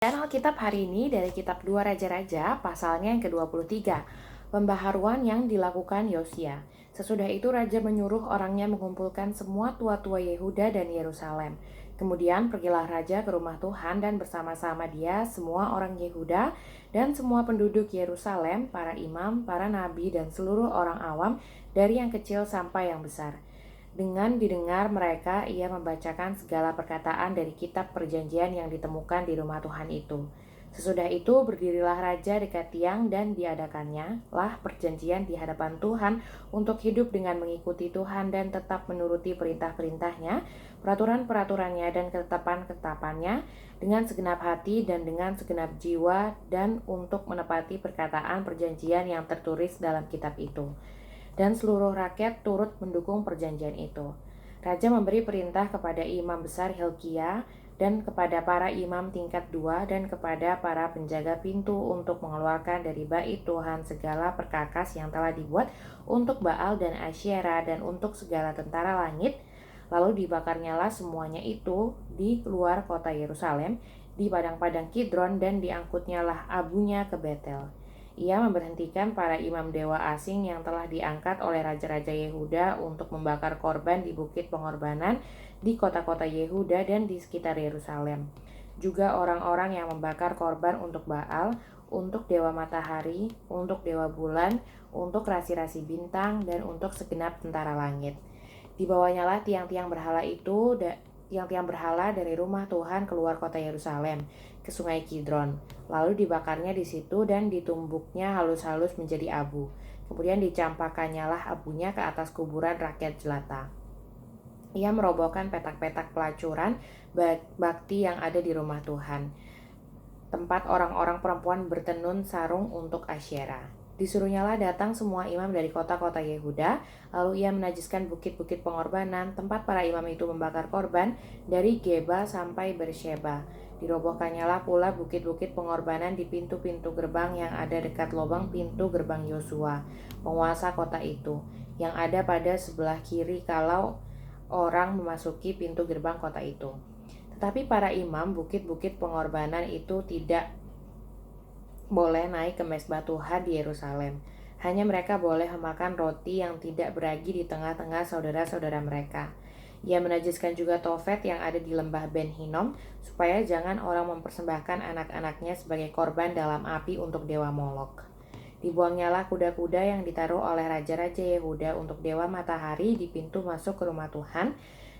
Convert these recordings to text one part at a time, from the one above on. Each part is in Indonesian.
Dan Alkitab hari ini dari kitab 2 Raja-Raja pasalnya yang ke-23, pembaharuan yang dilakukan Yosia. Sesudah itu raja menyuruh orangnya mengumpulkan semua tua-tua Yehuda dan Yerusalem. Kemudian pergilah raja ke rumah Tuhan dan bersama-sama dia semua orang Yehuda dan semua penduduk Yerusalem, para imam, para nabi dan seluruh orang awam dari yang kecil sampai yang besar. Dengan didengar mereka, ia membacakan segala perkataan dari kitab perjanjian yang ditemukan di rumah Tuhan itu. Sesudah itu berdirilah raja dekat tiang dan diadakannya lah perjanjian di hadapan Tuhan untuk hidup dengan mengikuti Tuhan dan tetap menuruti perintah-perintahnya, peraturan-peraturannya dan ketetapan-ketetapannya dengan segenap hati dan dengan segenap jiwa dan untuk menepati perkataan perjanjian yang tertulis dalam kitab itu. Dan seluruh rakyat turut mendukung perjanjian itu. Raja memberi perintah kepada imam besar Hilkia dan kepada para imam tingkat 2 dan kepada para penjaga pintu untuk mengeluarkan dari bait Tuhan segala perkakas yang telah dibuat untuk Baal dan Asyera dan untuk segala tentara langit. Lalu dibakarnyalah semuanya itu di luar kota Yerusalem, di padang-padang Kidron, dan diangkutnyalah abunya ke Betel. Ia memberhentikan para imam dewa asing yang telah diangkat oleh raja-raja Yehuda untuk membakar korban di bukit pengorbanan di kota-kota Yehuda dan di sekitar Yerusalem. Juga orang-orang yang membakar korban untuk Baal, untuk dewa matahari, untuk dewa bulan, untuk rasi-rasi bintang, dan untuk segenap tentara langit. Dibawanyalah tiang-tiang berhala itu, tiang-tiang berhala dari rumah Tuhan keluar kota Yerusalem ke sungai Kidron. Lalu dibakarnya di situ dan ditumbuknya halus-halus menjadi abu. Kemudian dicampakkannya lah abunya ke atas kuburan rakyat jelata. Ia merobohkan petak-petak pelacuran bakti yang ada di rumah Tuhan, tempat orang-orang perempuan bertenun sarung untuk Asyera. Disuruhnyalah datang semua imam dari kota-kota Yehuda, lalu ia menajiskan bukit-bukit pengorbanan, tempat para imam itu membakar korban, dari Geba sampai Bersheba. Dirobohkannyalah pula bukit-bukit pengorbanan di pintu-pintu gerbang yang ada dekat lubang pintu gerbang Yosua, penguasa kota itu, yang ada pada sebelah kiri kalau orang memasuki pintu gerbang kota itu. Tetapi para imam bukit-bukit pengorbanan itu tidak boleh naik ke mezbah Tuhan di Yerusalem. Hanya mereka boleh memakan roti yang tidak beragi di tengah-tengah saudara-saudara mereka. Ia menajiskan juga Tofet yang ada di lembah Ben Hinnom, supaya jangan orang mempersembahkan anak-anaknya sebagai korban dalam api untuk dewa Molok. Dibuangnyalah kuda-kuda yang ditaruh oleh raja-raja Yehuda untuk dewa matahari di pintu masuk ke rumah Tuhan,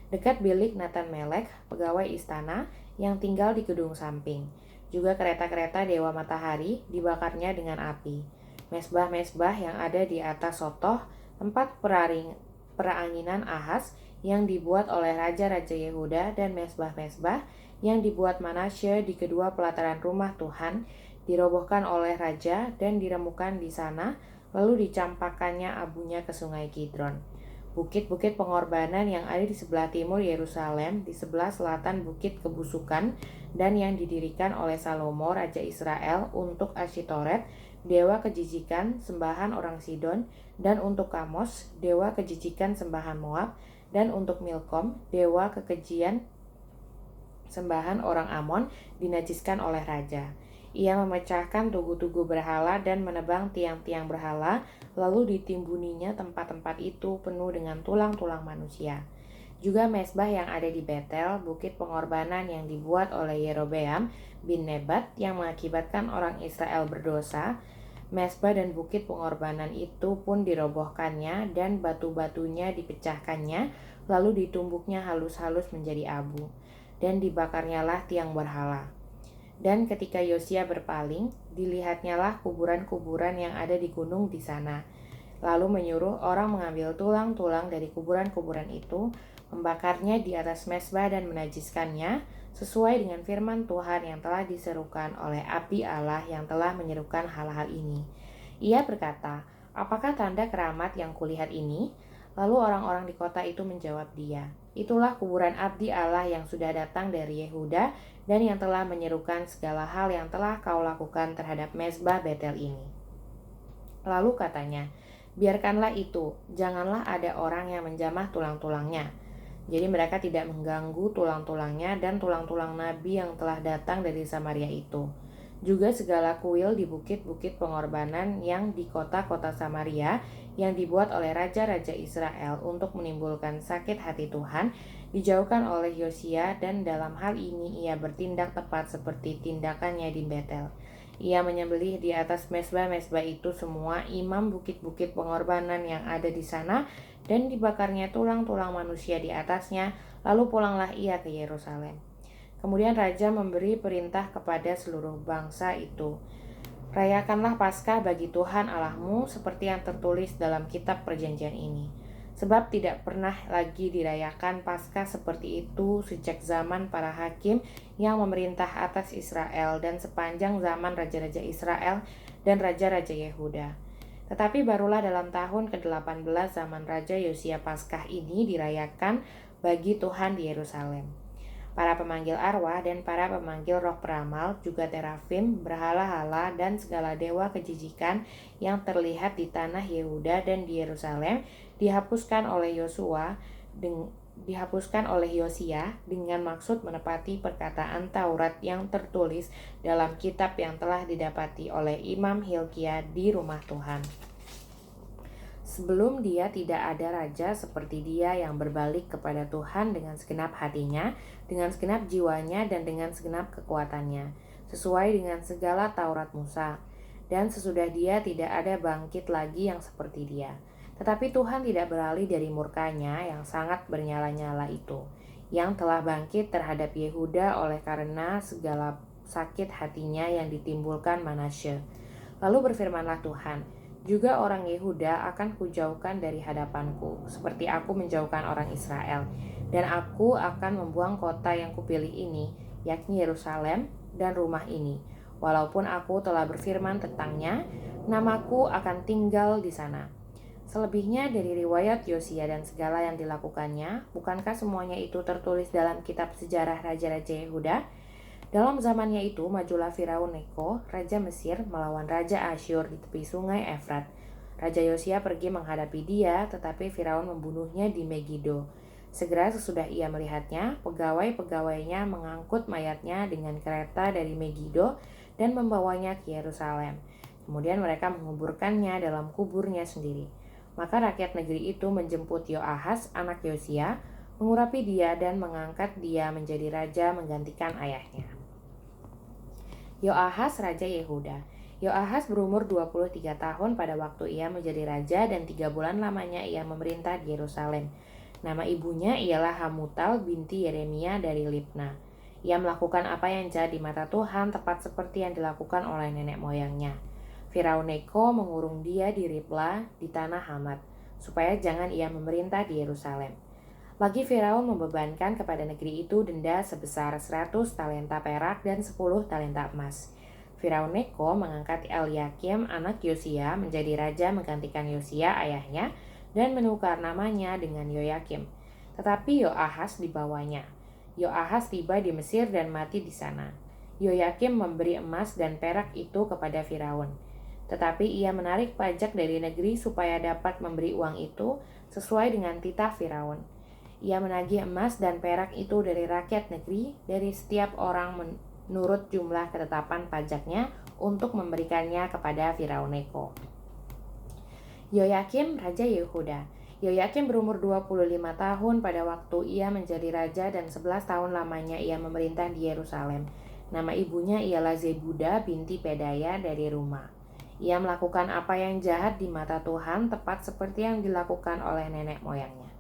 dekat bilik Natan Melek, pegawai istana, yang tinggal di gedung samping. Juga kereta-kereta dewa matahari dibakarnya dengan api. Mesbah-mesbah yang ada di atas sotoh, tempat peranginan Ahaz, yang dibuat oleh raja-raja Yehuda, dan mesbah-mesbah yang dibuat Manasye di kedua pelataran rumah Tuhan, dirobohkan oleh raja dan diremukan di sana, lalu dicampakkannya abunya ke sungai Kidron. Bukit-bukit pengorbanan yang ada di sebelah timur Yerusalem, di sebelah selatan Bukit Kebusukan, dan yang didirikan oleh Salomo, Raja Israel, untuk Asyitoret, dewa kejijikan sembahan orang Sidon, dan untuk Kamos, dewa kejijikan sembahan Moab, dan untuk Milkom, dewa kekejian sembahan orang Amon, dinajiskan oleh raja. Ia memecahkan tugu-tugu berhala dan menebang tiang-tiang berhala, lalu ditimbuninya tempat-tempat itu penuh dengan tulang-tulang manusia. Juga mesbah yang ada di Betel, bukit pengorbanan yang dibuat oleh Yerobeam bin Nebat yang mengakibatkan orang Israel berdosa, mesbah dan bukit pengorbanan itu pun dirobohkannya dan batu-batunya dipecahkannya, lalu ditumbuknya halus-halus menjadi abu, dan dibakarnyalah tiang berhala. Dan ketika Yosia berpaling, dilihatnyalah kuburan-kuburan yang ada di gunung di sana. Lalu menyuruh orang mengambil tulang-tulang dari kuburan-kuburan itu, membakarnya di atas mezbah dan menajiskannya, sesuai dengan firman Tuhan yang telah diserukan oleh Abdi Allah yang telah menyerukan hal-hal ini. Ia berkata, "Apakah tanda keramat yang kulihat ini?" Lalu orang-orang di kota itu menjawab dia, "Itulah kuburan Abdi Allah yang sudah datang dari Yehuda dan yang telah menyerukan segala hal yang telah kau lakukan terhadap mezbah Betel ini." Lalu katanya, "Biarkanlah itu, janganlah ada orang yang menjamah tulang-tulangnya." Jadi mereka tidak mengganggu tulang-tulangnya dan tulang-tulang nabi yang telah datang dari Samaria itu. Juga segala kuil di bukit-bukit pengorbanan yang di kota-kota Samaria yang dibuat oleh raja-raja Israel untuk menimbulkan sakit hati Tuhan dijauhkan oleh Yosia, dan dalam hal ini ia bertindak tepat seperti tindakannya di Betel. Ia menyembelih di atas mezbah-mezbah itu semua imam bukit-bukit pengorbanan yang ada di sana, dan dibakarnya tulang-tulang manusia di atasnya, lalu pulanglah ia ke Yerusalem. Kemudian raja memberi perintah kepada seluruh bangsa itu, "Rayakanlah Paskah bagi Tuhan Allahmu seperti yang tertulis dalam kitab perjanjian ini. Sebab tidak pernah lagi dirayakan Paskah seperti itu sejak zaman para hakim yang memerintah atas Israel dan sepanjang zaman raja-raja Israel dan raja-raja Yehuda. Tetapi barulah dalam tahun ke-18 zaman Raja Yosia Paskah ini dirayakan bagi Tuhan di Yerusalem. Para pemanggil arwah dan para pemanggil roh peramal, juga terafim, berhala-hala, dan segala dewa kejijikan yang terlihat di tanah Yehuda dan di Yerusalem dihapuskan oleh Yosia dengan maksud menepati perkataan Taurat yang tertulis dalam kitab yang telah didapati oleh Imam Hilkia di rumah Tuhan. Sebelum dia tidak ada raja seperti dia yang berbalik kepada Tuhan dengan segenap hatinya, dengan segenap jiwanya, dan dengan segenap kekuatannya, sesuai dengan segala Taurat Musa. Dan sesudah dia tidak ada bangkit lagi yang seperti dia. Tetapi Tuhan tidak beralih dari murkanya yang sangat bernyala-nyala itu, yang telah bangkit terhadap Yehuda oleh karena segala sakit hatinya yang ditimbulkan Manasye. Lalu berfirmanlah Tuhan, "Juga orang Yehuda akan kujauhkan dari hadapanku, seperti aku menjauhkan orang Israel. Dan aku akan membuang kota yang kupilih ini, yakni Yerusalem dan rumah ini. Walaupun aku telah berfirman tentangnya, namaku akan tinggal di sana." Selebihnya dari riwayat Yosia dan segala yang dilakukannya, bukankah semuanya itu tertulis dalam kitab sejarah Raja-Raja Yehuda? Dalam zamannya itu, majulah Firaun Neko, Raja Mesir, melawan Raja Asyur di tepi sungai Efrat. Raja Yosia pergi menghadapi dia, tetapi Firaun membunuhnya di Megido. Segera sesudah ia melihatnya, pegawai-pegawainya mengangkut mayatnya dengan kereta dari Megido dan membawanya ke Yerusalem. Kemudian mereka menguburkannya dalam kuburnya sendiri. Maka rakyat negeri itu menjemput Yoahas, anak Yosia, mengurapi dia dan mengangkat dia menjadi raja menggantikan ayahnya. Yoahas Raja Yehuda. Yoahas berumur 23 tahun pada waktu ia menjadi raja, dan 3 bulan lamanya ia memerintah di Yerusalem. Nama ibunya ialah Hamutal binti Yeremia dari Libna. Ia melakukan apa yang jahat di mata Tuhan, tepat seperti yang dilakukan oleh nenek moyangnya. Firaun Neko mengurung dia di Ribla di tanah Hamat, supaya jangan ia memerintah di Yerusalem. Lagi Firaun membebankan kepada negeri itu denda sebesar 100 talenta perak dan 10 talenta emas. Firaun Neko mengangkat Eliakim anak Yosia menjadi raja menggantikan Yosia ayahnya, dan menukar namanya dengan Yoyakim. Tetapi Yoahas dibawanya. Yoahas tiba di Mesir dan mati di sana. Yoyakim memberi emas dan perak itu kepada Firaun. Tetapi ia menarik pajak dari negeri supaya dapat memberi uang itu sesuai dengan titah Firaun. Ia menagih emas dan perak itu dari rakyat negeri, dari setiap orang menurut jumlah ketetapan pajaknya, untuk memberikannya kepada Firaun Neko. Yoyakim Raja Yehuda. Yoyakim berumur 25 tahun pada waktu ia menjadi raja, dan 11 tahun lamanya ia memerintah di Yerusalem. Nama ibunya ialah Zebuda binti Pedaya dari Rumah. Ia melakukan apa yang jahat di mata Tuhan, tepat seperti yang dilakukan oleh nenek moyangnya.